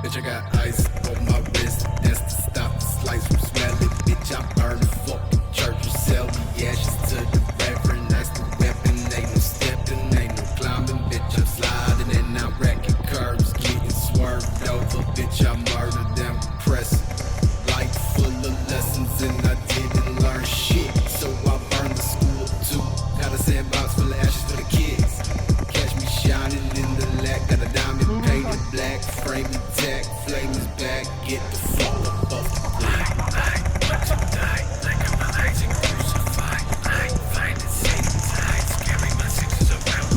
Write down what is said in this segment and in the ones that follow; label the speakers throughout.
Speaker 1: Bitch, I got ice on my wrist. That's to stop the slice from smelling. Bitch, I burn the fucking church and sell the ashes to the reverend. That's the weapon. Ain't no stepping, ain't no climbing. Bitch, I'm sliding and I'm wrecking curves, getting swerved over. Bitch, I murdered them pressing. Life full of lessons and I didn't learn shit. So I burned the school too. Got a sandbox full of ashes for the kids. Catch me shining in the lack. Got a diamond painted black. Frame intact, flame is back. Get the fuck up off the ground. I want to die like I'm alive and crucified. I find it Satan's eyes. Carry my sixes around.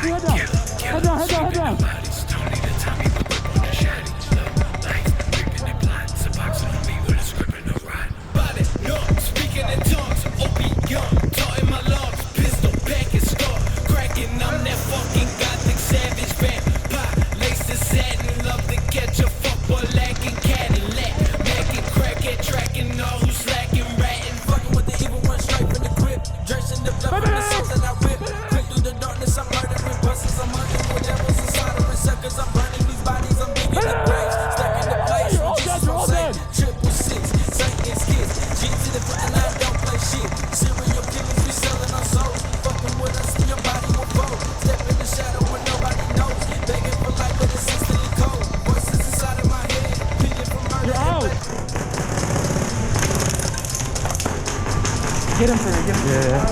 Speaker 2: Head down, head down, head down.
Speaker 1: Don't need a Tommy with grip on the shady. Slow life, creeping and blind. Suboxone on me with a script and a rhyme. Body, no, speaking in tongues. Opium, taught in my lungs. Pistol, back and scar. Cracking, I'm that fucking gothic savage vampire. Laces satin, love to catch a fuck boy lacking Cadillac. Macking, cracking, tracking all who's slacking, ratting.
Speaker 3: Fucking with the evil one straight from the grip. Dressing the blood from the souls that I rip. Quick through the darkness, I'm murdering buses. I'm hunting with devils and soldering suckers. I'm burning these bodies, I'm digging the graves. Stuck in the place, Jesus won't say. 666, Satan's kids. G to the front and I don't play shit. Serial killers, we selling our souls. Fucking with us and your body will fold. Step in the shadow when nobody knows. Begging for life, but it's instantly cold. Voices inside of my head, pleading for murder.
Speaker 2: You're out. Get him, Ferry, get him. Yeah.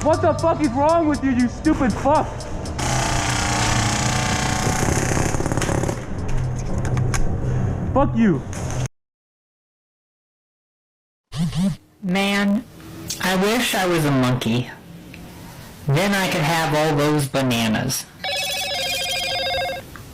Speaker 2: What the fuck is wrong with you, you stupid fuck? Fuck you.
Speaker 4: Man, I wish I was a monkey. Then I could have all those bananas.